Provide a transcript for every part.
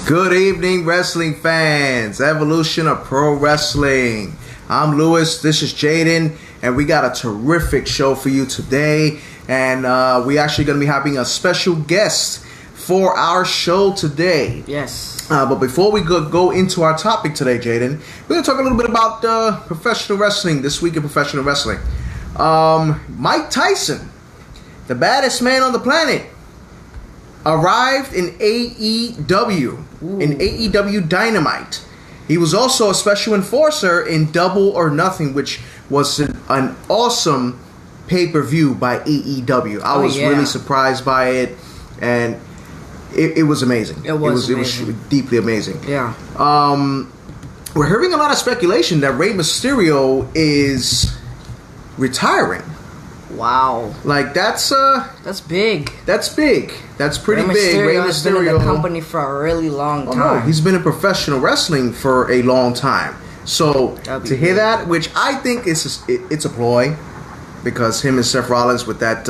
Good evening, wrestling fans. Evolution of Pro Wrestling. I'm Lewis. This is Jaden, and we got a terrific show for you today. And we actually going to be having a special guest for our show today. Yes. But before we go into our topic today, Jaden, we're going to talk a little bit about professional wrestling this week in professional wrestling. Mike Tyson, the baddest man on the planet, arrived in AEW, in AEW Dynamite. He was also a special enforcer in Double or Nothing, which was an awesome pay-per-view by AEW. I was really surprised by it, and it was amazing. It was deeply amazing. Yeah. We're hearing a lot of speculation that Rey Mysterio is retiring. Wow. Like that's big. That's big. That's pretty big. Rey Mysterio has been in the company for a really long time. No, he's been in professional wrestling for a long time. So to hear that, which I think it's a ploy, because him and Seth Rollins with that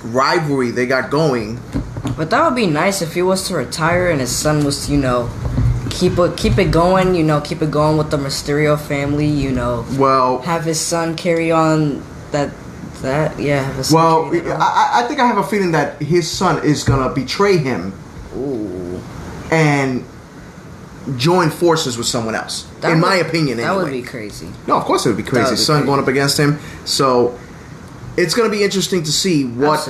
rivalry they got going. But that would be nice if he was to retire and his son was, keep it going, keep it going with the Mysterio family, Well, have his son carry on that. Have his son I think I have a feeling that his son is gonna betray him. Ooh. And join forces with someone else. My opinion, anyway. That would be crazy. No, of course it would be crazy. His son going up against him. So it's gonna be interesting to see what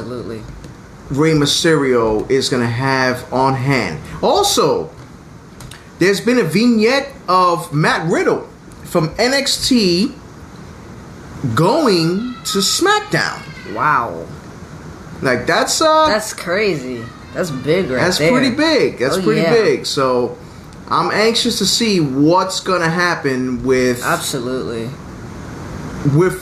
Rey Mysterio is gonna have on hand. Also, there's been a vignette of Matt Riddle from NXT going to SmackDown. Wow. Like that's crazy. That's big right there. That's pretty big. That's pretty big. So I'm anxious to see what's gonna happen with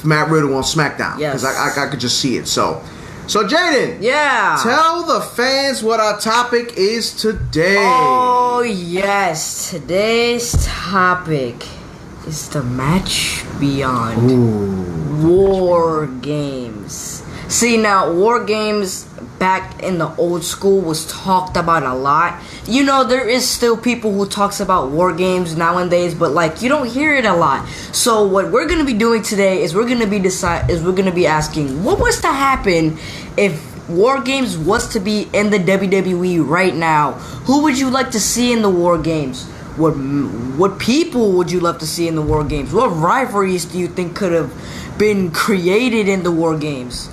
Matt Riddle on SmackDown. Yes. Because I could just see it. So Jaden. Yeah. Tell the fans what our topic is today. Oh yes, today's topic is the match beyond War Games. See, now War Games back in the old school was talked about a lot. There is still people who talks about War Games nowadays, but you don't hear it a lot. So what we're gonna be doing today is we're gonna be asking what was to happen if War Games was to be in the WWE right now. Who would you like to see in the War Games? What people would you love to see in the War Games? What rivalries do you think could have been created in the War Games?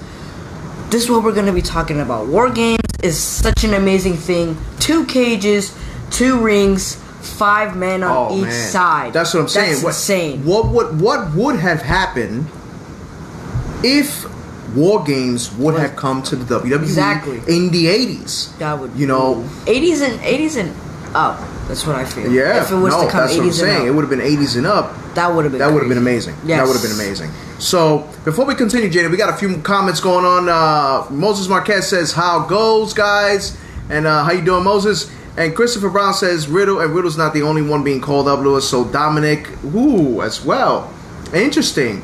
This is what we're going to be talking about. War Games is such an amazing thing. 2 cages, 2 rings, 5 men on each side. That's what I'm saying. That's insane. What would have happened if War Games would have come to the WWE in the 80s? That would 80s and up. That's what I feel. Yeah, if it was to come 80s that's what I'm saying. It would have been 80s and up. That would have been amazing. Yes. That would have been amazing. So before we continue, Jaden, we got a few comments going on. Moses Marquez says, "How goes, guys?" And how you doing, Moses? And Christopher Brown says, Riddle's not the only one being called up, Lewis. So Dominic, as well. Interesting.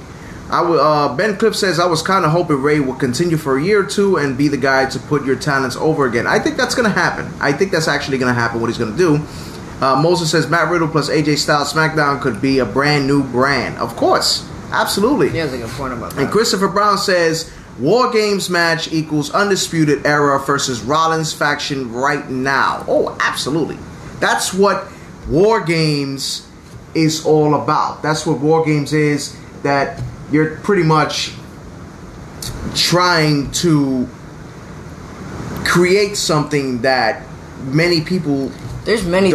Ben Cliff says, "I was kind of hoping Ray would continue for a year or two and be the guy to put your talents over again." I think that's going to happen. I think that's actually going to happen, what he's going to do. Moses says, "Matt Riddle plus AJ Styles SmackDown could be a brand new brand." Of course. Absolutely. He has a good point about that. And Christopher Brown says, "War Games match equals Undisputed Era versus Rollins faction right now." Oh, absolutely. That's what War Games is all about. That's what War Games is, that you're pretty much trying to create something that many people There's many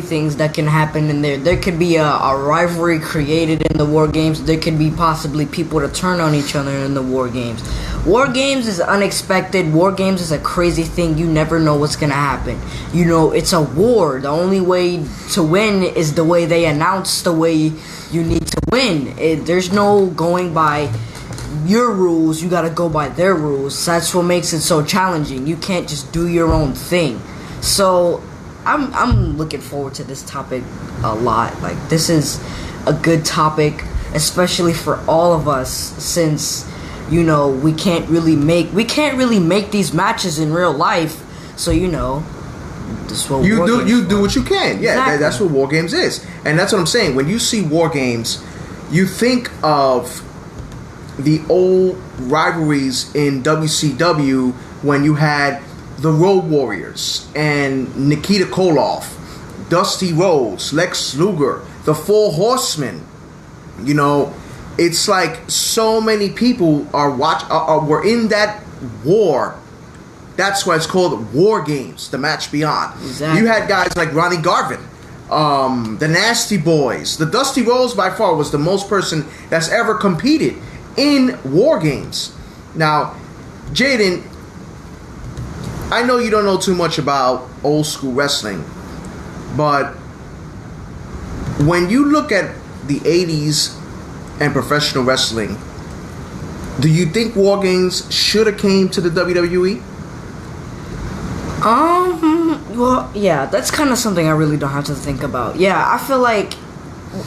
things that can happen in there. There could be a rivalry created in the War Games. There could be possibly people to turn on each other in the War Games. War Games is unexpected. War Games is a crazy thing. You never know what's going to happen. It's a war. The only way to win is the way they announce the way you need to win. There's no going by your rules. You got to go by their rules. That's what makes it so challenging. You can't just do your own thing. So I'm looking forward to this topic a lot. This is a good topic, especially for all of us, since we can't really make these matches in real life. So this is what You War do Games you for. do what you can. Yeah, Exactly. that's what War Games is, and that's what I'm saying. When you see War Games, you think of the old rivalries in WCW when you had the Road Warriors and Nikita Koloff, Dusty Rhodes, Lex Luger, the Four Horsemen. It's like so many people were in that war. That's why it's called War Games, the Match Beyond. Exactly. You had guys like Ronnie Garvin, the Nasty Boys. The Dusty Rhodes by far was the most person that's ever competed in War Games. Now, Jaden, I know you don't know too much about old school wrestling, but when you look at the 80s and professional wrestling, do you think War Games should have came to the WWE? Well, yeah, that's kind of something I really don't have to think about. Yeah, I feel like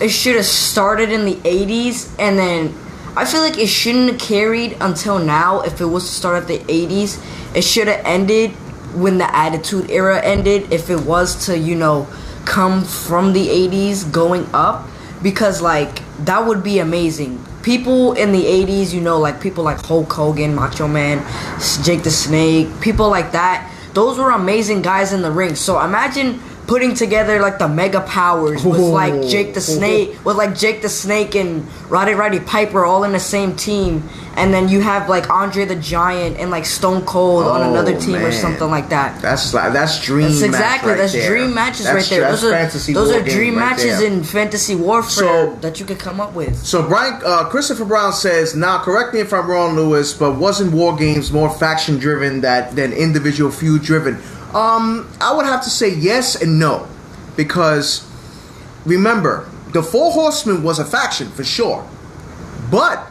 it should have started in the 80s, and then I feel like it shouldn't have carried until now. If it was to start at the 80s, it should have ended when the Attitude Era ended. If it was to, come from the 80s going up, because, like, that would be amazing. People in the 80s, like people like Hulk Hogan, Macho Man, Jake the Snake, people like that. Those were amazing guys in the ring. So imagine putting together like the Mega Powers with like Jake the Snake and Roddy Piper all in the same team, and then you have like Andre the Giant and like Stone Cold on another team or something like that. That's dream. That's exactly. Match right that's there. dream matches That's right there. That's Those are war dream game right matches there. in fantasy warfare that you could come up with. So Christopher Brown says, now correct me if I'm wrong, Lewis, but wasn't War Games more faction driven than individual feud driven? I would have to say yes and no, because remember, the Four Horsemen was a faction for sure, but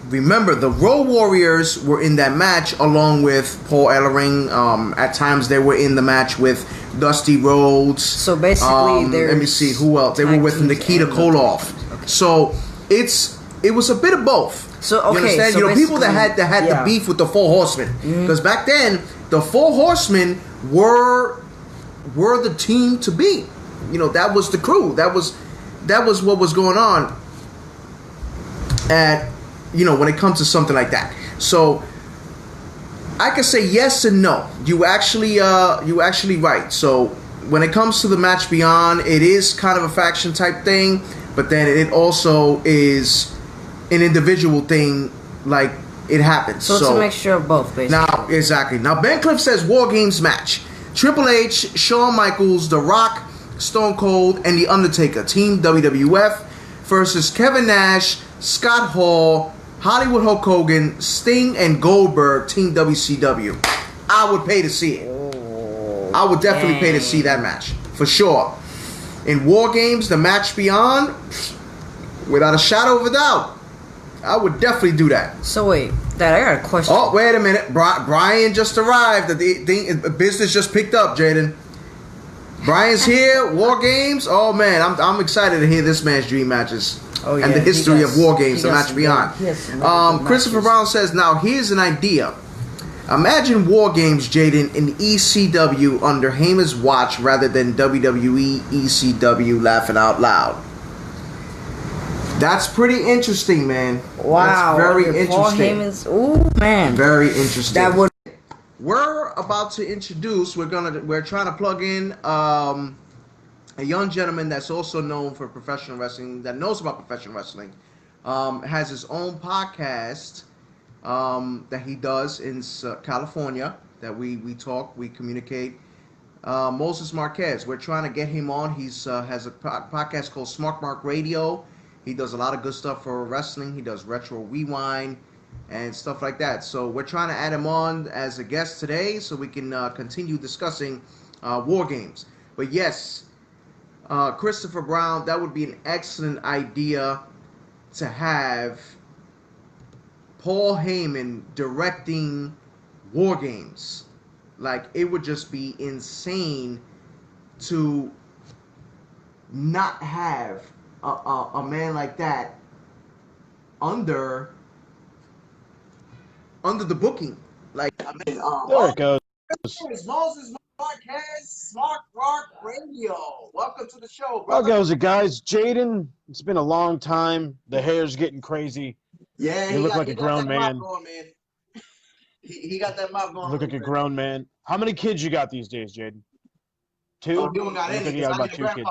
remember the Road Warriors were in that match along with Paul Ellering. At times they were in the match with Dusty Rhodes. So basically, let me see who else they were with. Nikita Koloff. Okay. So it was a bit of both. So okay, you understand? so People that had the beef with the Four Horsemen, because back then the Four Horsemen were the team to beat. That was the crew. That was what was going on at when it comes to something like that. So I can say yes and no. You actually right. So when it comes to the Match Beyond, it is kind of a faction type thing, but then it also is an individual thing. Like, it happens. So it's a mixture of both, basically. Now, exactly. Now, Ben Cliff says War Games match: Triple H, Shawn Michaels, The Rock, Stone Cold, and The Undertaker, Team WWF, versus Kevin Nash, Scott Hall, Hollywood Hulk Hogan, Sting, and Goldberg, Team WCW. I would pay to see it. I would definitely pay to see that match, for sure. In War Games, the Match Beyond, without a shadow of a doubt, I would definitely do that. So wait, Dad, I got a question. Oh, wait a minute. Brian just arrived. The business just picked up, Jaden. Brian's here. War Games. Oh man, I'm excited to hear this man's dream matches and the history of War Games, the Match Beyond. Christopher Brown says, now here's an idea. Imagine War Games, Jaden, in ECW under Heyman's watch rather than WWE ECW. Laughing out loud. That's pretty interesting, man. Wow, that's very interesting. Paul Heyman's, ooh, man, very interesting. That would. We're about to introduce. We're trying to plug in a young gentleman that's also known for professional wrestling, that knows about professional wrestling. Has his own podcast that he does in California. That we talk, we communicate. Moses Marquez. We're trying to get him on. He's has a podcast called Smart Mark Radio. He does a lot of good stuff for wrestling. He does Retro Rewind and stuff like that. So we're trying to add him on as a guest today so we can continue discussing War Games. But yes, Christopher Brown, that would be an excellent idea to have Paul Heyman directing War Games. Like, it would just be insane to not have a man like that under the booking. Like, I mean, there it goes. It's Moses Marquez, Smart Rock Radio. Welcome to the show, How brother. goes it, guys? Jaden, it's been a long time. The hair's getting crazy. Yeah, You look like a grown that man. mop going, man. He got that mop going. You look like a grown man. How many kids you got these days, Jaden? 2? Oh, he don't got You look any. like you got about 2 kids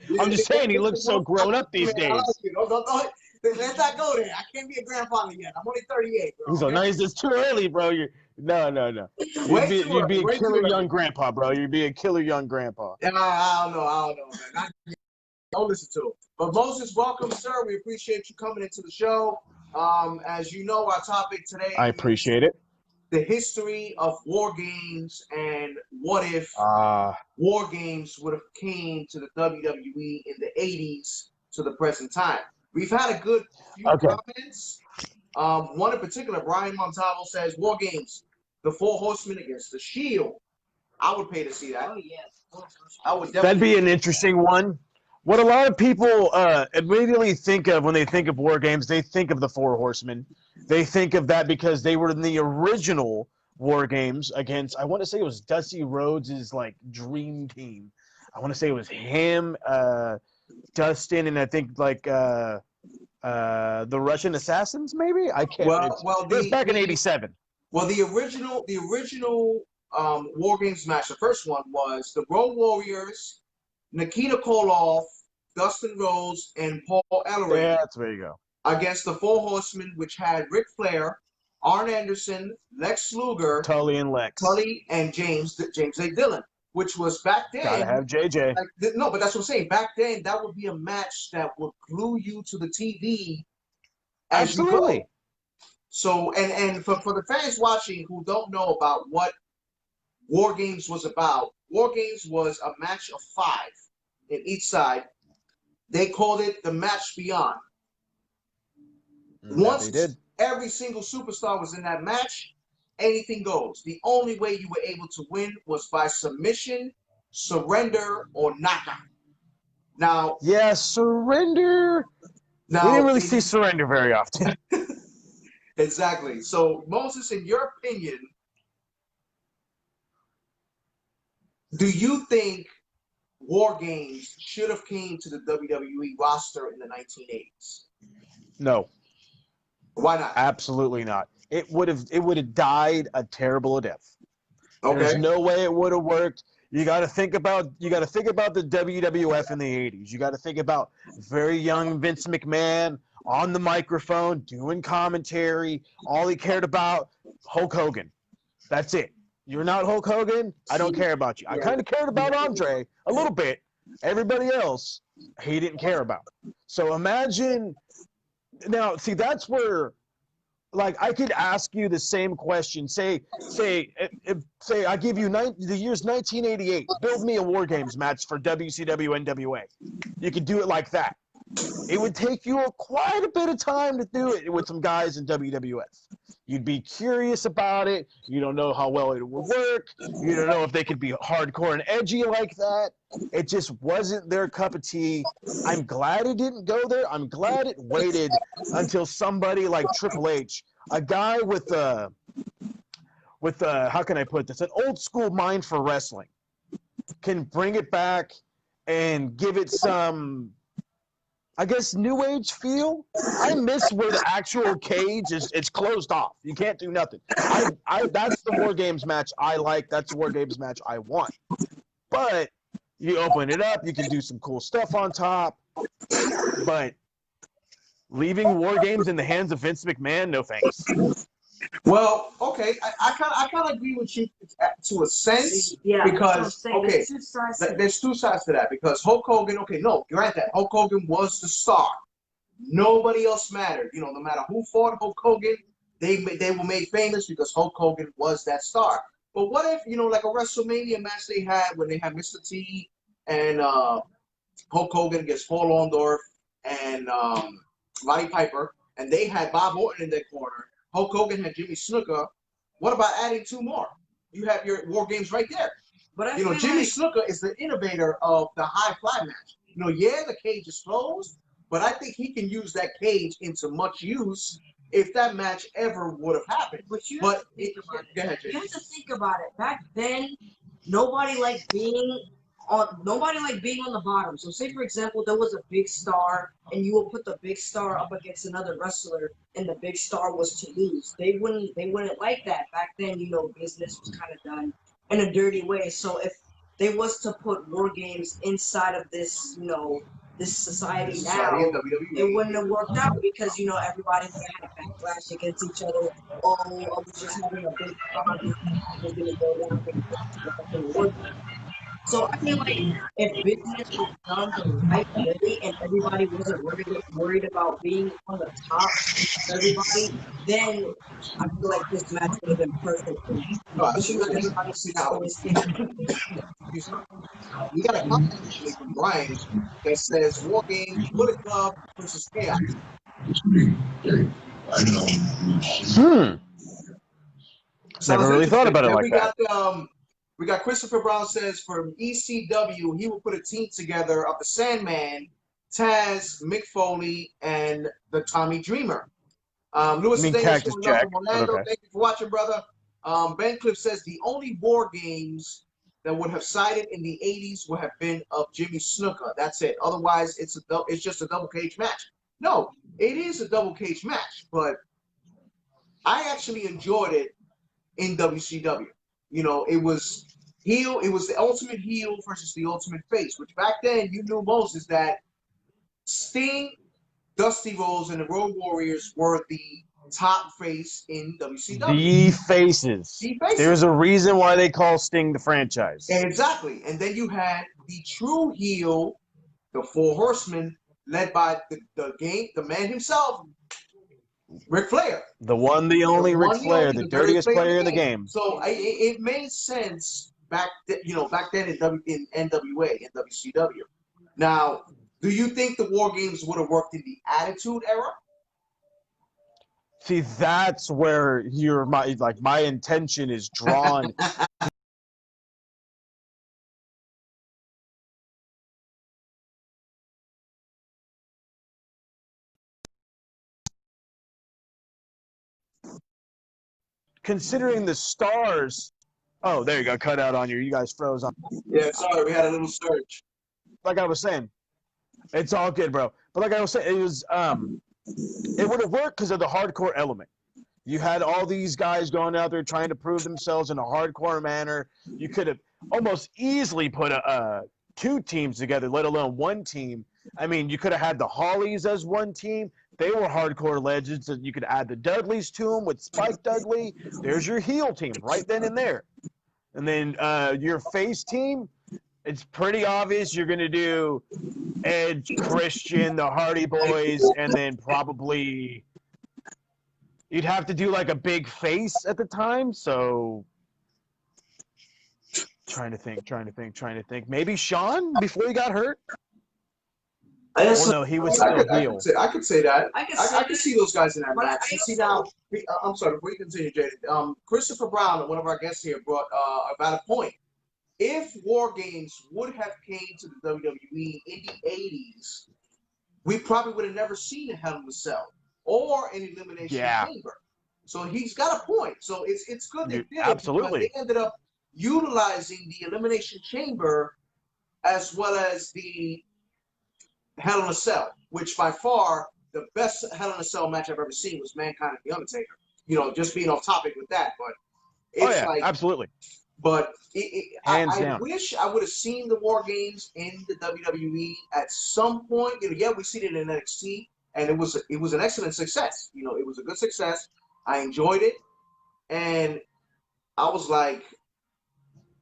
going. I'm just saying, he looks so grown up these days. Let's not go there. I can't be a grandfather yet. I'm only 38, bro. He's so nice. It's too early, bro. No. You'd be a killer young grandpa, bro. You'd be a killer young grandpa. I don't know, man. Don't listen to him. But Moses, welcome, sir. We appreciate you coming into the show. As you know, our topic today I appreciate it. The history of war games and what if war games would have came to the WWE in the 80s to the present time. We've had a good few comments. One in particular, Brian Montalvo says, war games, the Four Horsemen against the Shield. I would pay to see that. Oh, yes. I would definitely. That'd be an interesting one. What a lot of people immediately think of when they think of war games, they think of the Four Horsemen. They think of that because they were in the original war games against, I want to say it was Dusty Rhodes' like dream team. I want to say it was him, Dustin, and I think like the Russian Assassins, maybe. I can't. It was back in '87. Well, the original war games match, the first one was the Road Warriors, Nikita Koloff, Dustin Rhodes, and Paul Ellering. Yeah, that's where you go. Against the Four Horsemen, which had Ric Flair, Arn Anderson, Lex Luger, Tully, and James A. Dillon, which was back then. Gotta have JJ. No, but that's what I'm saying. Back then, that would be a match that would glue you to the TV as you go. So, and for the fans watching who don't know about what War Games was about, War Games was a match of 5 in each side. They called it the Match Beyond. Once every single superstar was in that match, anything goes. The only way you were able to win was by submission, surrender, or knockout. Now, surrender. We didn't really see surrender very often. Exactly. So, Moses, in your opinion, do you think War Games should have came to the WWE roster in the 1980s? No. Why not? Absolutely not. It would have died a terrible death. Okay. There's no way it would have worked. You got to think about the WWF in the 80s. You got to think about very young Vince McMahon on the microphone doing commentary. All he cared about, Hulk Hogan. That's it. You're not Hulk Hogan, I don't care about you. I kind of cared about Andre a little bit. Everybody else, he didn't care about. So imagine now. See, that's where, like, I could ask you the same question. Say, I give you the year's 1988. Build me a War Games match for WCW NWA. You could do it like that. It would take you quite a bit of time to do it with some guys in WWF. You'd be curious about it. You don't know how well it would work. You don't know if they could be hardcore and edgy like that. It just wasn't their cup of tea. I'm glad it didn't go there. I'm glad it waited until somebody like Triple H, a guy with how can I put this, an old school mind for wrestling, can bring it back and give it some, I guess, new age feel. I miss where the actual cage it's closed off. You can't do nothing. That's the War Games match I like. That's the War Games match I want. But you open it up, you can do some cool stuff on top. But leaving War Games in the hands of Vince McMahon, no thanks. Well, okay, I kind of agree with you to a sense, because there's two sides to that. Because Hulk Hogan, grant that Hulk Hogan was the star. Nobody else mattered. No matter who fought Hulk Hogan, they were made famous because Hulk Hogan was that star. But what if like a WrestleMania match they had when they had Mr. T and Hulk Hogan against Paul Orndorff and Roddy Piper, and they had Bob Orton in their corner. Hulk Hogan had Jimmy Snuka. What about adding 2 more? You have your War Games right there. But Jimmy Snuka is the innovator of the high fly match. The cage is closed, but I think he can use that cage into much use if that match ever would have happened. But you have to think about it. Go ahead, Jay. You have to think about it. Back then, nobody liked being on the bottom. So say for example there was a big star and you will put the big star up against another wrestler and the big star was to lose. They wouldn't like that. Back then, business was kind of done in a dirty way. So if they was to put war games inside of this, this society now, in WWE. it wouldn't have worked out because everybody would have had a backlash against each other. Oh, I was just having a big star. This was gonna go down because it's like a war game. So I feel like if business was done the right way and everybody wasn't worried about being on the top of everybody, then I feel like this match would have been perfect. No, But everybody see just now. always thinking, We got a comment actually from Brian that says War Games, Bullet Club versus Chaos. Never really thought about it like that. We got Christopher Brown says from ECW, he will put a team together of the Sandman, Taz, Mick Foley, and the Tommy Dreamer. Lewis Davis Cactus Jack, from Orlando. okay. Thank you for watching, brother. Ben Cliff says the only War Games that would have sided in the 80s would have been of Jimmy Snuka. That's it. Otherwise, it's just a double cage match. No, it is a double cage match, but I actually enjoyed it in WCW. It was heel. It was the ultimate heel versus the ultimate face, which back then you knew, Moses, that Sting, Dusty Rhodes, and the Road Warriors were the top face in WCW. The faces. There's a reason why they call Sting the franchise. Exactly. And then you had the true heel, the Four Horsemen, led by the man himself, Ric Flair. The one, the only Ric Flair, the dirtiest player in the game. So it made sense back then in NWA and WCW. Now, do you think the War Games would have worked in the Attitude Era? See, that's where my intention is drawn. Considering the stars. Oh, there you go. Cut out on you. You guys froze on. Yeah, sorry, we had a little surge. Like I was saying, it's all good, bro. But like I was saying, it would have worked because of the hardcore element. You had all these guys going out there trying to prove themselves in a hardcore manner. You could have almost easily put two teams together, let alone one team. I mean, you could have had the Hollies as one team. They were hardcore legends, and you could add the Dudleys to them with Spike Dudley. There's your heel team right then and there. And then your face team, it's pretty obvious you're going to do Edge, Christian, the Hardy Boys, and then probably you'd have to do like a big face at the time. So trying to think. Maybe Shawn before he got hurt? Well, no, he was still heel. I could say that. I could see those guys in that match. See now, I'm sorry, before you continue, Jaden. Christopher Brown, one of our guests here, brought about a point. If War Games would have came to the WWE in the 80s, we probably would have never seen a Hell in a Cell or an Elimination Chamber. So he's got a point. So it's good they did it. Absolutely. They ended up utilizing the Elimination Chamber as well as the Hell in a Cell, which by far the best Hell in a Cell match I've ever seen was Mankind and The Undertaker. Just being off topic with that, but it's absolutely. But I Hands wish I would have seen the War Games in the WWE at some point. We seen it in NXT, and it was an excellent success. It was a good success. I enjoyed it, and I was like,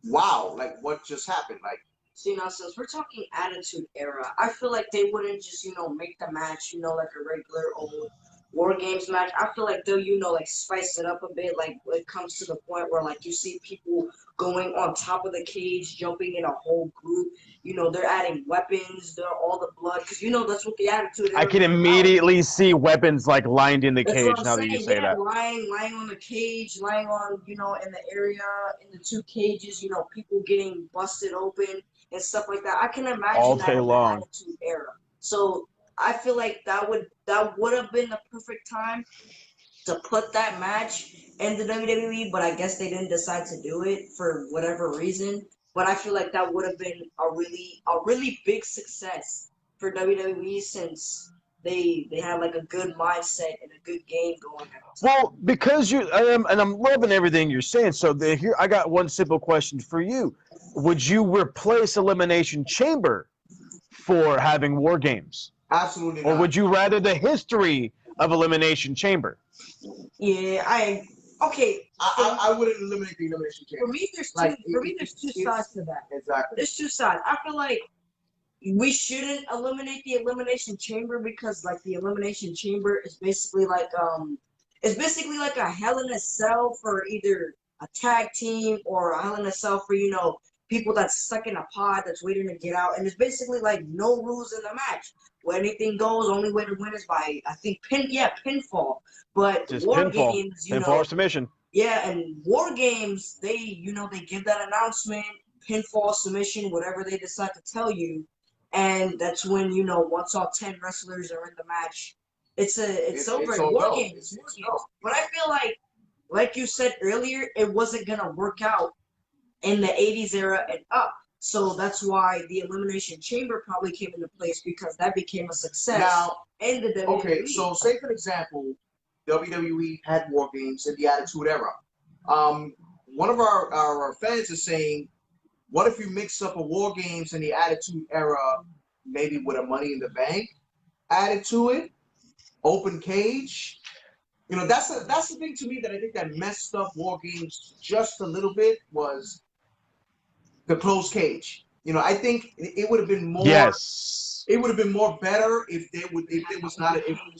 wow, like what just happened? Like, see now, since we're talking Attitude Era, I feel like they wouldn't just make the match like a regular old War Games match. I feel like they'll spice it up a bit. Like it comes to the point where you see people going on top of the cage, jumping in a whole group. They're adding weapons. They're all the blood because that's what the Attitude Era. I can immediately see weapons lined in the cage now that you say that. Lying on the cage, lying on in the area in the two cages. People getting busted open and stuff like that. I can imagine all that day in long. the Attitude Era. So I feel like that would have been the perfect time. to put that match in the WWE, but I guess they didn't decide to do it for whatever reason. But I feel like that would have been a really big success for WWE since they had like a good mindset and a good game going at the time. Well, because and I'm loving everything you're saying. So here, I got one simple question for you: would you replace Elimination Chamber for having War Games, Absolutely or not. would you rather the history of Elimination Chamber? Yeah, okay. I wouldn't eliminate the elimination For chamber. me, there's two. Like, For me, there's two sides to that. Exactly. There's two sides. I feel like we shouldn't eliminate the elimination chamber because like the elimination chamber is basically like a hell in a cell for either a tag team or a hell in a cell for people that's stuck in a pod that's waiting to get out, and it's basically like no rules in the match. Where anything goes, only way to win is by I think pinfall. But Just war pinfall, games, pinfall or submission. yeah, and war games, they give that announcement, pinfall, submission, whatever they decide to tell you, and that's when once all 10 wrestlers are in the match, it's over. It's all War go. games, It's war go. games. But I feel like you said earlier, it wasn't gonna work out in the '80s era and up. So that's why the Elimination Chamber probably came into place because that became a success Now, in the WWE. okay, so say for example, WWE had War Games in the Attitude Era. One of our fans is saying, what if you mix up a War Games in the Attitude Era, maybe with a Money in the Bank added to it, open cage? That's the thing to me that I think that messed up War Games just a little bit was the closed cage. I think it would have been more. Yes. It would have been more better if it was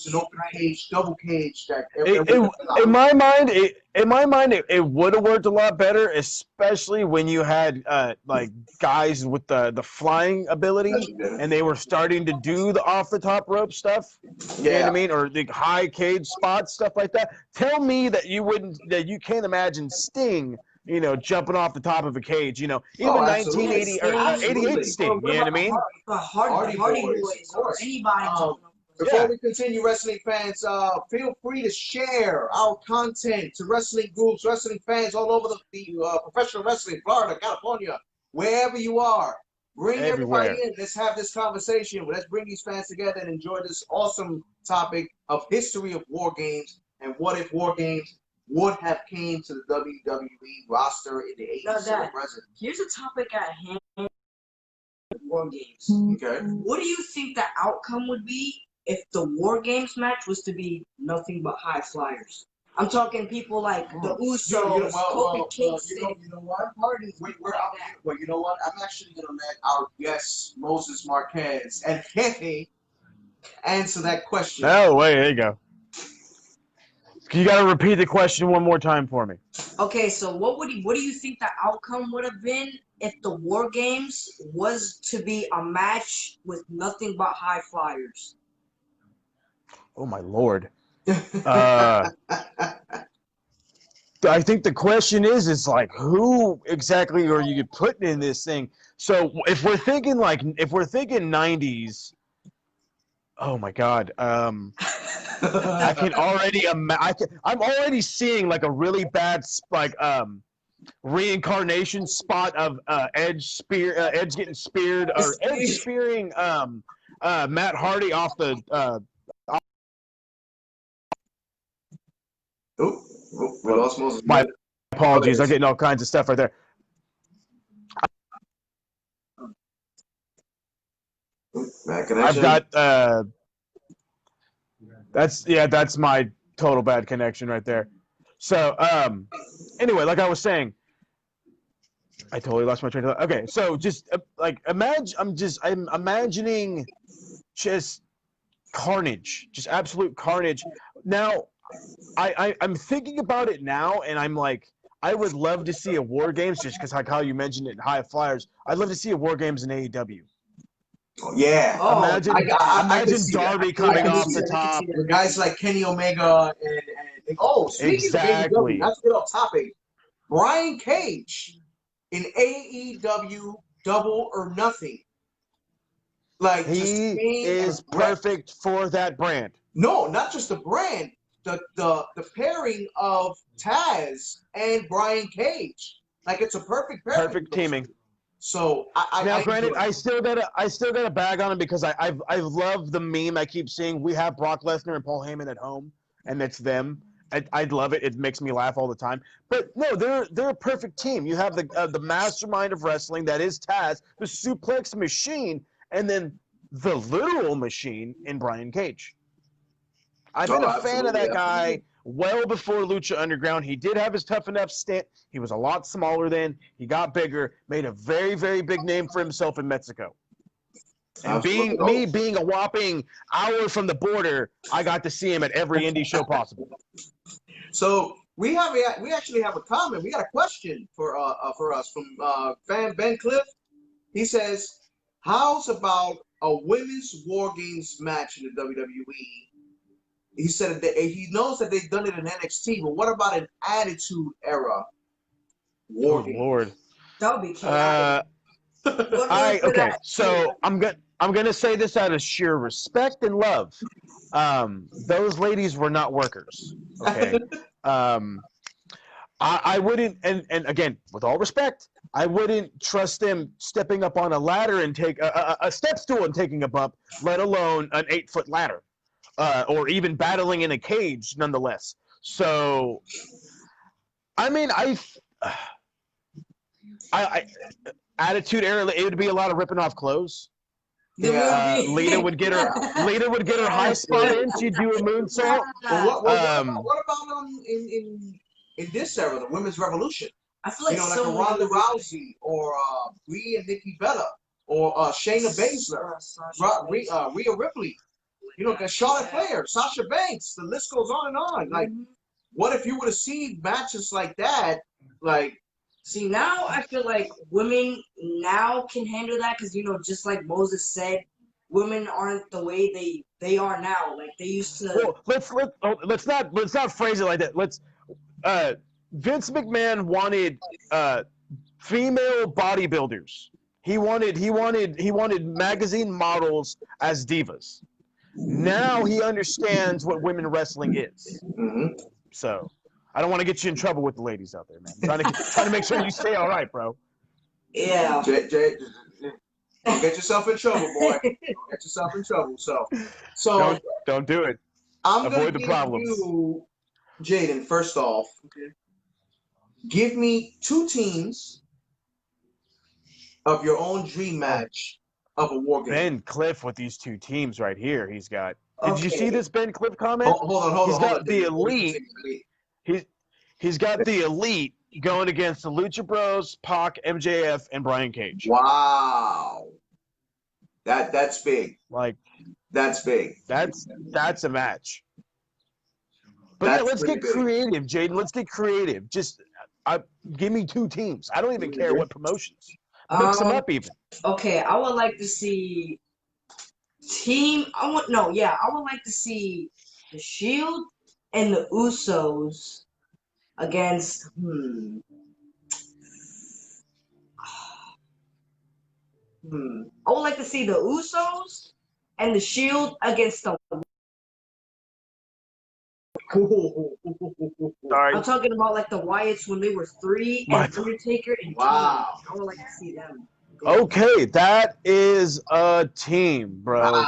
an open cage, double cage. In my mind, it would have worked a lot better, especially when you had like guys with the flying ability, and they were starting to do the off the top rope stuff. You know what I mean, or the high cage spots, stuff like that. Tell me that you can't imagine Sting, jumping off the top of a cage. Even 1980 or 88 Sting. You know what I mean? The Hardy Boys or anybody. Before we continue, wrestling fans, feel free to share our content to wrestling groups, wrestling fans all over the professional wrestling, Florida, California, wherever you are. Bring everybody in. Let's have this conversation. Let's bring these fans together and enjoy this awesome topic of history of War Games and what if War Games would have came to the WWE roster in the 80s and present. Here's a topic at hand. War Games. Okay. What do you think the outcome would be if the War Games match was to be nothing but high flyers? I'm talking people like the Usos, Kofi Kingston, you know what? Hardy. Well, you know what? I'm actually going to let our guest, Moses Marquez, and Jefe answer that question. Oh, wait, there you go. You got to repeat the question one more time for me. Okay, so what do you think the outcome would have been if the War Games was to be a match with nothing but high flyers? Oh my Lord. I think the question is like, who exactly are you putting in this thing? So if we're thinking 90s, oh my God. I can already imagine. I'm already seeing like a really bad reincarnation spot of Edge getting speared, or Edge spearing Matt Hardy off the. We lost Moses. My apologies. I'm getting all kinds of stuff right there. I've got that's my total bad connection right there. So anyway, like I was saying, I totally lost my train of thought. Okay, so just I'm imagining just carnage, just absolute carnage. Now I'm thinking about it now, and I'm like, I would love to see a War Games, just because like how you mentioned it in High Flyers. I'd love to see a War Games in AEW. Yeah. Imagine Darby coming off the top. Guys like Kenny Omega and speaking of AEW, not to get off topic, Brian Cage in AEW Double or Nothing. Like he is perfect for that brand. No, not just the brand. the pairing of Taz and Brian Cage. Like it's a perfect pairing. Perfect teaming. So Now, I granted, enjoy it. I still gotta bag on him because I love the meme I keep seeing. We have Brock Lesnar and Paul Heyman at home, and it's them. I love it. It makes me laugh all the time. But no, they're a perfect team. You have the mastermind of wrestling that is Taz, the suplex machine, and then the literal machine in Brian Cage. I've been a fan of that guy well before Lucha Underground. He did have his tough enough stint. He was a lot smaller then. He got bigger, made a very, very big name for himself in Mexico. And being a whopping hour from the border, I got to see him at every indie show possible. So we actually have a comment. We got a question for us from fan Ben Cliff. He says, "How's about a women's War Games match in the WWE?" He said that he knows that they've done it in NXT, but what about an Attitude Era War Games? Lord, that would be chaotic. Okay. So I'm gonna say this out of sheer respect and love. Those ladies were not workers. Okay. I wouldn't, and again, with all respect, I wouldn't trust them stepping up on a ladder and take a step stool and taking a bump, let alone an 8-foot ladder, or even battling in a cage, nonetheless. So, I mean, I Attitude Era, it would be a lot of ripping off clothes. Yeah, Lita would get her high spot in. She'd do a moonsault. Well, what about in this era, the Women's Revolution? I feel like like a Ronda Rousey or Rhea and Nikki Bella or Shayna Baszler, Rhea Ripley. Charlotte Flair, Sasha Banks. The list goes on and on. Like, what if you would have seen matches like that? Like, see, now I feel like women now can handle that because just like Moses said, women aren't the way they are now. Like they used to. Well, let's not phrase it like that. Vince McMahon wanted female bodybuilders. He wanted magazine models as divas. Now he understands what women wrestling is. Mm-hmm. So I don't want to get you in trouble with the ladies out there, man. Trying to make sure you stay all right, bro. Yeah. Jay, don't get yourself in trouble, boy. Don't get yourself in trouble. So don't do it. Avoid the problems. You, Jaden, first off, give me 2 teams of your own dream match of a War Game. Ben Cliff with these 2 teams right here. He's got. Did you see this Ben Cliff comment? Hold on. He's got the elite. He's got the elite going against the Lucha Bros, Pac, MJF, and Brian Cage. Wow, that's big. Like that's big. That's a match. But let's get creative, Jaden. Let's get creative. Just give me 2 teams. I don't even care what promotions. Mix them up even. Okay, I would like to see I would like to see the Shield and the Usos against I would like to see the Usos and the Shield against the. Sorry. I'm talking about like the Wyatts when they were 3 and Undertaker and wow. Kane. I would like to see them. Okay, that is a team, bro. Wow.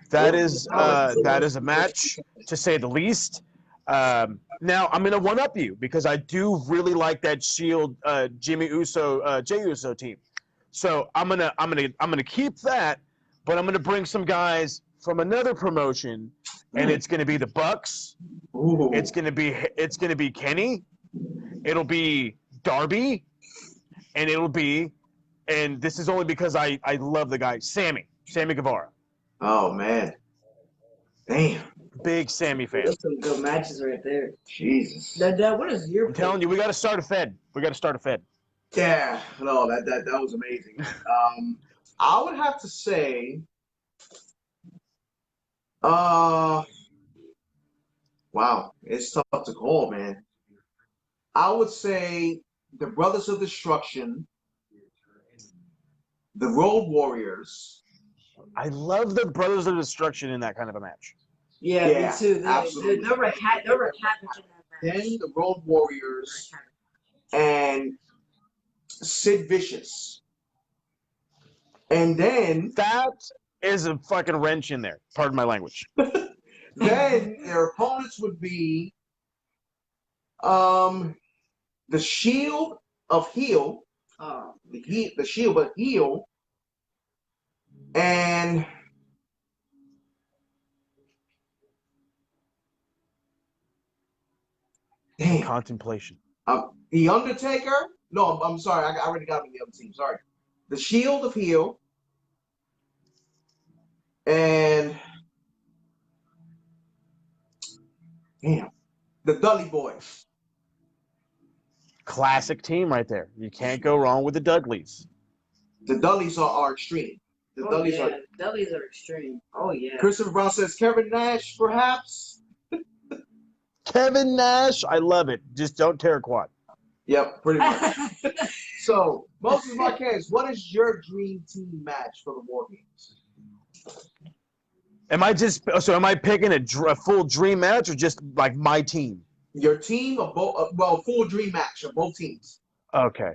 That is a match, to say the least. Now I'm gonna one up you because I do really like that Shield Jey Uso team. So I'm gonna keep that, but I'm gonna bring some guys from another promotion, and it's gonna be the Bucks. Ooh. It's gonna be Kenny. It'll be Darby, and and this is only because I love the guy Sammy Guevara. Oh man, damn. Big Sammy fan. Those some good matches right there. Jesus. What is your? I'm telling you, we got to start a Fed. Yeah, no, that was amazing. I would have to say, wow, it's tough to call, man. I would say the Brothers of Destruction, the Road Warriors. I love the Brothers of Destruction in that kind of a match. Yeah, Yeah, me too. absolutely. They were havoc in that match. Then the Road Warriors and Sid Vicious. And then That is a fucking wrench in there. Pardon my language. their opponents would be the Shield of Heel. The Shield of Heel. And damn. Contemplation. The Undertaker. No, I'm sorry. I already got him in the other team. Sorry. The Shield of Heel. And damn. The Dudley Boys. Classic team right there. You can't go wrong with the Dudleys. The Dudleys are extreme. The Dudleys are. Dudleys are extreme. Oh yeah. Christopher Brown says Kevin Nash, perhaps. Kevin Nash, I love it. Just don't tear a quad. Yep, pretty much. So, Moses Marquez, what is your dream team match for the War Games? Am I picking a full dream match or just like my team? Your team of both, full dream match of both teams. Okay.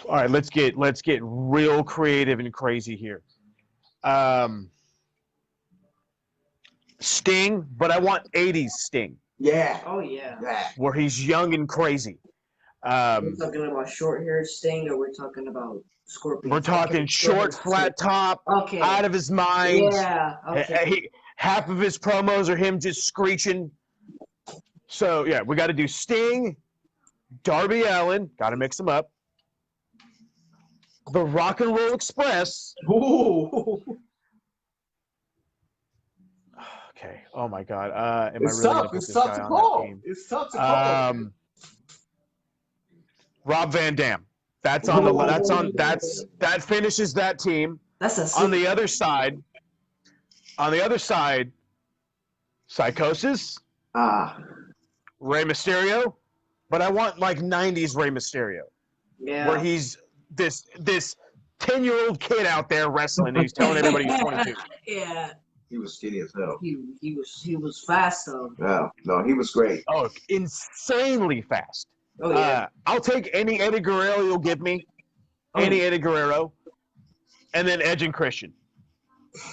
All right, let's get real creative and crazy here. Sting, but I want 80s Sting. Yeah. Oh yeah. Where he's young and crazy. We're talking about short hair Sting, or we're talking about Scorpion? We're talking short, flat top, okay. out of his mind. Yeah. Okay. Half of his promos are him just screeching. So yeah, we got to do Sting, Darby Allin, got to mix them up. The Rock and Roll Express. Ooh. Okay. Oh my God. It's tough. It's tough to call. It's tough to call. Rob Van Dam. That finishes that team. That's a on the other side. Psychosis. Rey Mysterio, but I want like 90s Rey Mysterio. Yeah. Where he's this 10-year-old kid out there wrestling and he's telling everybody he's 22. Yeah. He was skinny as hell. He was fast though. Yeah, no, he was great. Oh, insanely fast. Oh yeah. I'll take any Eddie Guerrero you'll give me. Any Eddie Guerrero. And then Edge and Christian.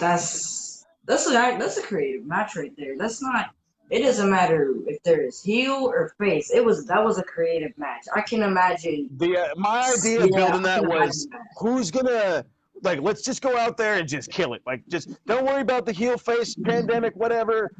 That's a creative match right there. It doesn't matter if there is heel or face. That was a creative match. I can imagine. My idea of building that was who's gonna let's just go out there and just kill it. Like, just don't worry about the heel face pandemic, whatever.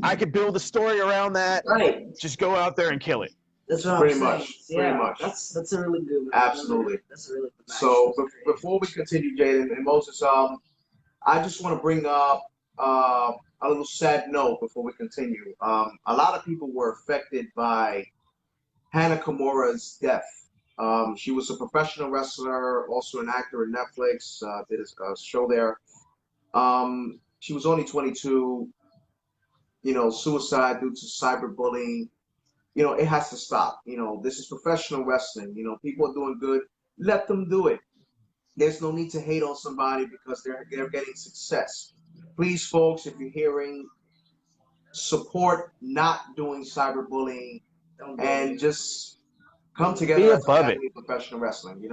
I could build a story around that. Right. Just go out there and kill it. That's what pretty I'm much. saying. Pretty much. That's a really good match. Absolutely. That's a really good match. So before we continue, Jaden and Moses, I just want to bring up a little sad note before we continue. A lot of people were affected by Hana Kimura's death. She was a professional wrestler, also an actor at Netflix, did a show there. She was only 22. Suicide due to cyberbullying. It has to stop. This is professional wrestling. People are doing good. Let them do it. There's no need to hate on somebody because they're getting success. Please, folks, if you're hearing, support not doing cyberbullying and just come together. Be above it. Professional wrestling,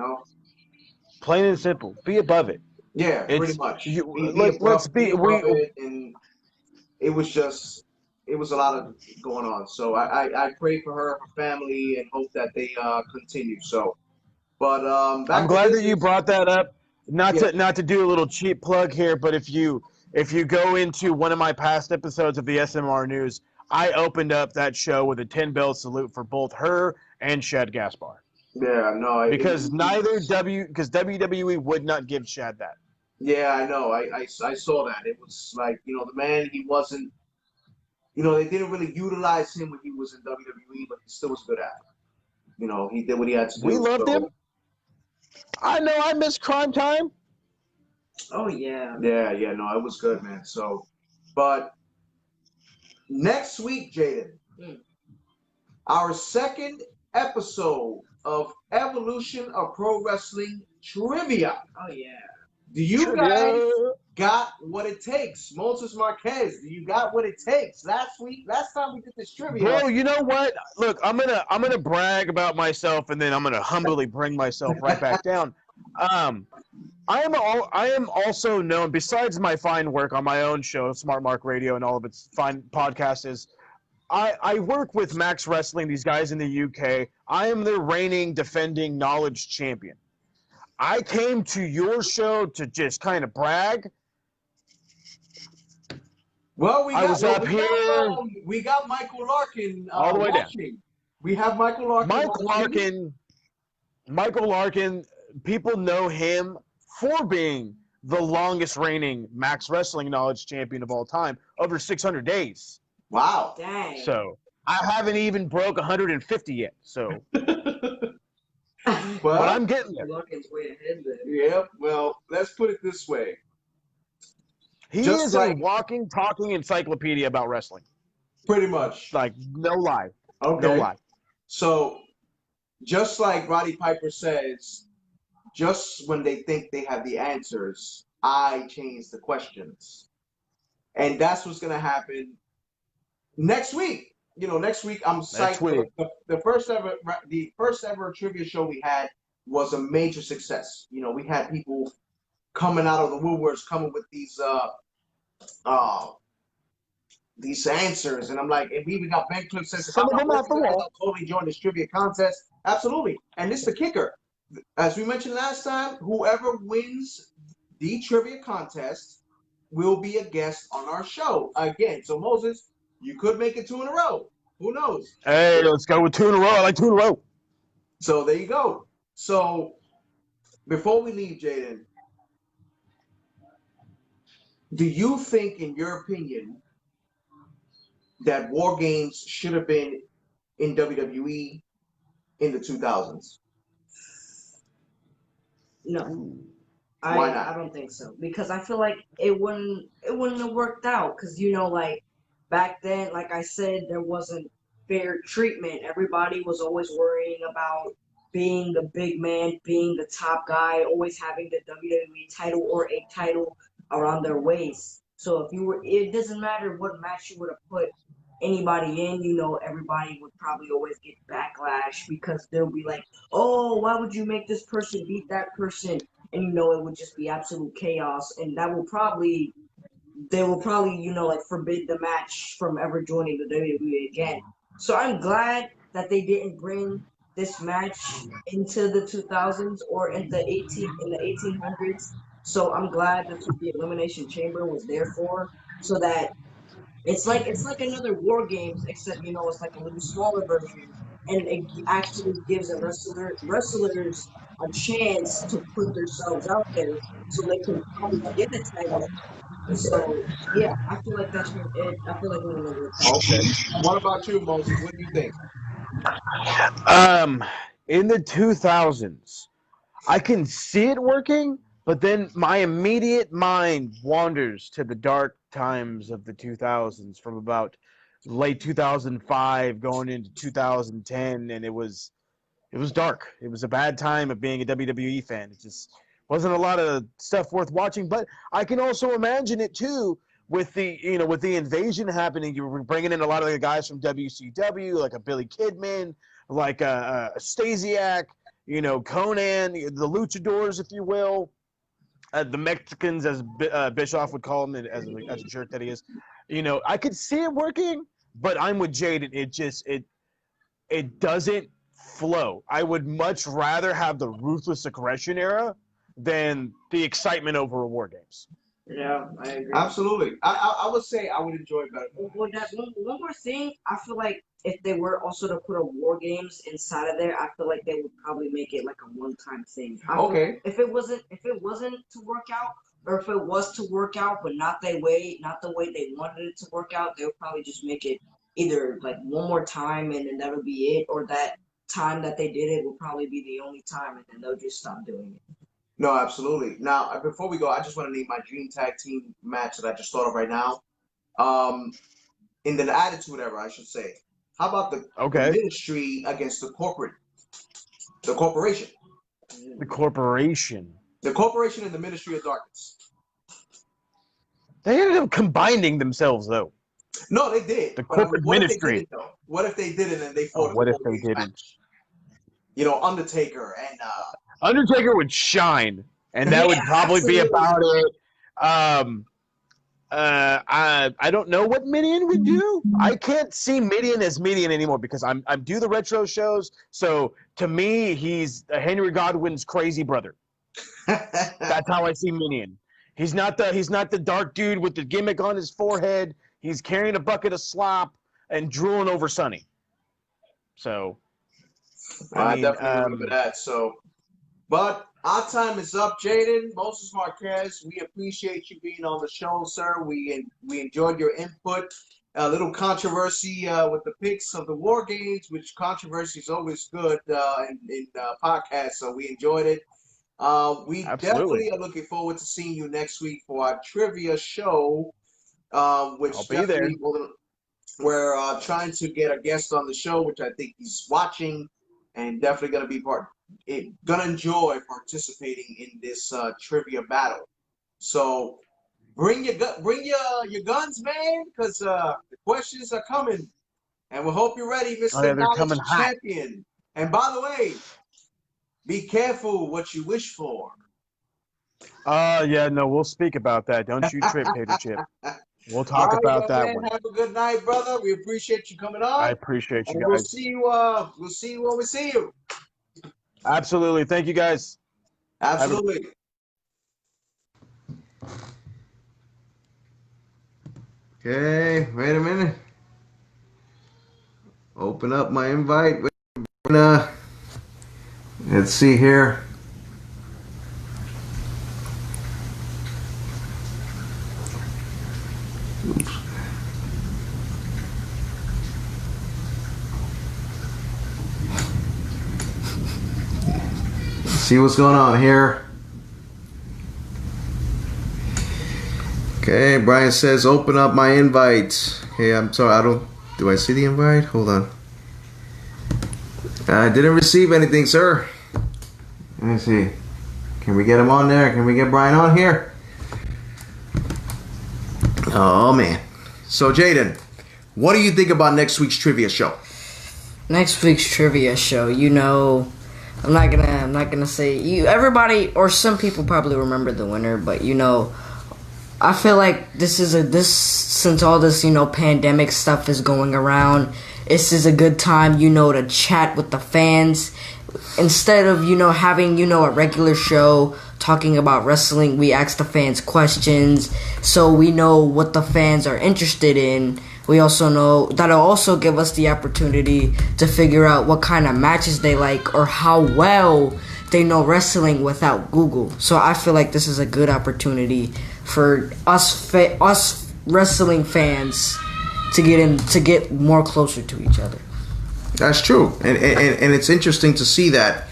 Plain and simple. Be above it. Yeah, pretty much. Let's be above it, and it was a lot of going on. So I pray for her family and hope that they continue. So, but I'm glad that you brought that up. Not to do a little cheap plug here, but if you go into one of my past episodes of the SMR News, I opened up that show with a 10-bell salute for both her and Shad Gaspar. Yeah, no, because WWE would not give Shad that. Yeah, I know. I saw that. It was like, the man, he wasn't. They didn't really utilize him when he was in WWE, but he still was good at it. He did what he had to do. We loved him. I know. I miss Crime Time. Oh, yeah. Yeah, no, it was good, man. So, but next week, Jaden, our second episode of Evolution of Pro Wrestling Trivia. Oh, yeah. Do you guys got what it takes? Moses Marquez, do you got what it takes? Last time we did this trivia. Bro, you know what? Look, I'm gonna brag about myself, and then I'm gonna humbly bring myself right back down. Um, I am also known, besides my fine work on my own show, Smart Mark Radio, and all of its fine podcasts, is I work with Max Wrestling, these guys in the UK. I am the reigning, defending knowledge champion. I came to your show to just kind of brag. Well, we got Michael Larkin all the way watching. Down. We have Michael Larkin. Michael Larkin, people know him for being the longest reigning Max Wrestling Knowledge Champion of all time, over 600 days. Wow. Dang. So I haven't even broke 150 yet. So, but I'm getting there. Larkin's way ahead there. Yeah. Well, let's put it this way. He is a walking, talking encyclopedia about wrestling. Pretty much. Like, no lie. Okay. No lie. So, just like Roddy Piper says, just when they think they have the answers, I change the questions. And that's what's going to happen next week. Next week I'm psyched. The first ever trivia show we had was a major success. We had people coming out of the woodworks, coming with these answers, and I'm like, and we even got Ben Cliff says, some of them off the wall. Totally join this trivia contest. Absolutely, and this is the kicker. As we mentioned last time, whoever wins the trivia contest will be a guest on our show again. So Moses, you could make it 2 in a row. Who knows? Hey, let's go with 2 in a row. I like 2 in a row. So there you go. So before we leave, Jaden, do you think, in your opinion, that War Games should have been in WWE in the 2000s? No. Why not? I don't think so, because I feel like it wouldn't have worked out, because like back then, like I said, there wasn't fair treatment. Everybody was always worrying about being the big man, being the top guy, always having the WWE title or a title around their waist. So it doesn't matter what match you would have put anybody in, everybody would probably always get backlash, because they'll be like, oh, why would you make this person beat that person? And it would just be absolute chaos, and they will probably like forbid the match from ever joining the WWE again. So I'm glad that they didn't bring this match into the 2000s or in the 1800s. So I'm glad that's what the Elimination Chamber was there for, so that it's like another War Games, except it's like a little smaller version, and it actually gives the wrestlers a chance to put themselves out there, so they can probably get a title. So yeah, I feel like that's it. I feel like it would have worked out. Okay. What about you, Moses? What do you think? In the 2000s, I can see it working, but then my immediate mind wanders to the dark times of the 2000s, from about late 2005 going into 2010, and it was dark. It was a bad time of being a WWE fan. It just wasn't a lot of stuff worth watching. But I can also imagine it too, with the invasion happening. You were bringing in a lot of the guys from WCW, like a Billy Kidman, like a Stasiak, Conan, the Luchadors, if you will. The Mexicans, as Bischoff would call him, as a jerk that he is. I could see it working, but I'm with Jaden. It doesn't flow. I would much rather have the Ruthless Aggression era than the excitement over a War Games. Yeah, I agree. Absolutely. I would say I would enjoy it better. Well, that one more thing, I feel like if they were also to put a War Games inside of there, I feel like they would probably make it like a one-time thing. Okay. If it wasn't to work out, or if it was to work out, but not the way they wanted it to work out, they would probably just make it either like one more time and then that'll be it, or that time that they did it will probably be the only time, and then they'll just stop doing it. No, absolutely. Now, before we go, I just want to name my dream tag team match that I just thought of right now. In the Attitude Era, I should say. How about the Ministry against the corporation? The Corporation and the Ministry of Darkness. They ended up combining themselves, though. No, they did. The But I mean, corporate what if they ministry. didn't, though? What if they didn't and they fought Oh, in what the if War they Games didn't? match? You know, Undertaker and Undertaker would shine, and that yeah, would probably be absolutely. about it. I don't know what Midian would do. I can't see Midian as Midian anymore because I'm do the retro shows. So to me, he's Henry Godwin's crazy brother. That's how I see Midian. He's not the dark dude with the gimmick on his forehead. He's carrying a bucket of slop and drooling over Sonny. So I definitely remember that. So, but our time is up, Jaden. Moses Marquez, we appreciate you being on the show, sir. We enjoyed your input. A little controversy with the picks of the War Games, which controversy is always good in podcasts. So we enjoyed it. We absolutely, definitely are looking forward to seeing you next week for our trivia show, I'll which be there. definitely we're trying to get a guest on the show, which I think he's watching and definitely going to be gonna enjoy participating in this trivia battle. So bring your guns, man, because the questions are coming, and we hope you're ready, Oh Mr. yeah, they're Knowledge coming hot. Champion. And by the way, be careful what you wish for. Yeah, no, we'll speak about that. Don't you trip, Tater Chip. We'll All talk right, about young that man. one. Have a good night, brother. We appreciate you coming I on, appreciate you and we'll guys. see you. We'll see you when we see you. Absolutely. Thank you guys. Absolutely. Okay, wait a minute. Open up my invite. Let's see here. Oops. See what's going on here. Okay, Brian says open up my invite. Okay, I'm sorry, do I see the invite? Hold on. I didn't receive anything, sir. Let me see. Can we get him on there? Can we get Brian on here? Oh, man. So, Jaden, what do you think about next week's trivia show? Next week's trivia show, you know, I'm not gonna say you. Everybody or some people probably remember the winner, but you know, I feel like this since all this pandemic stuff is going around, this is a good time to chat with the fans instead of having a regular show talking about wrestling. We ask the fans questions so we know what the fans are interested in. We also know that'll also give us the opportunity to figure out what kind of matches they like or how well they know wrestling without Google. So I feel like this is a good opportunity for us wrestling fans to get more closer to each other. That's true, and it's interesting to see that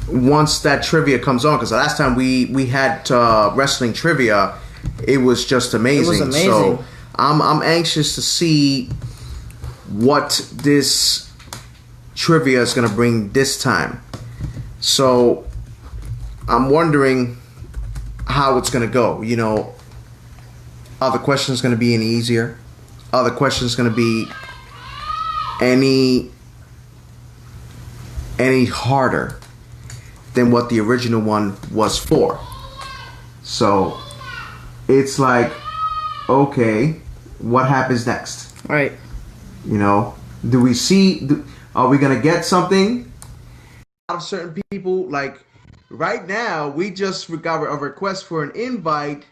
once that trivia comes on, because the last time we had wrestling trivia, it was just amazing. It was amazing. So I'm anxious to see what this trivia is going to bring this time. So I'm wondering how it's going to go. Are the questions going to be any easier? Are the questions going to be any harder than what the original one was for? So it's like, okay, what happens next? Right. Do we see? Are we gonna get something out of certain people? Like right now, we just got a request for an invite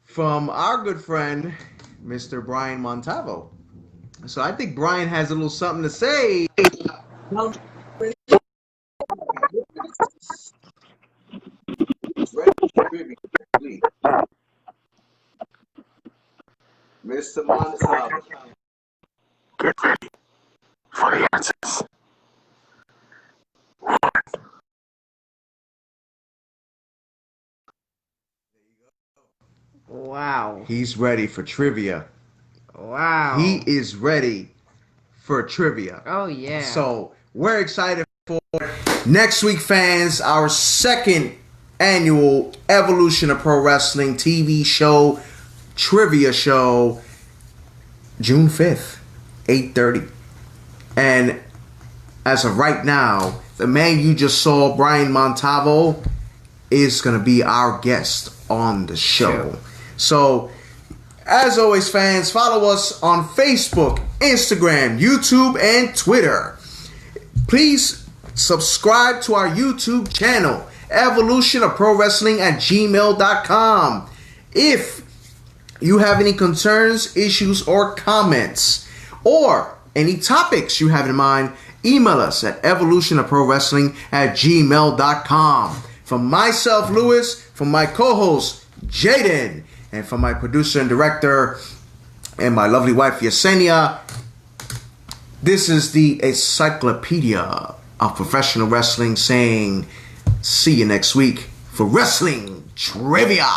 from our good friend, Mr. Brian Montalvo. So I think Brian has a little something to say. Mr. Montalvo. Get ready for the answers. Wow. He's ready for trivia. Wow. He is ready for trivia. Oh yeah. So we're excited for next week, fans. Our second annual Evolution of Pro Wrestling TV show, trivia show, June 5th, 8:30. And as of right now, the man you just saw, Brian Montalvo, is going to be our guest on the show. So, as always, fans, follow us on Facebook, Instagram, YouTube, and Twitter. Please subscribe to our YouTube channel, Evolution of Pro Wrestling at gmail.com. If you have any concerns, issues, or comments, or any topics you have in mind, email us at evolutionofprowrestling at gmail.com. From myself, Lewis, from my co-host, Jaden, and from my producer and director, and my lovely wife, Yesenia, this is the Encyclopedia of Professional Wrestling saying, see you next week for Wrestling Trivia.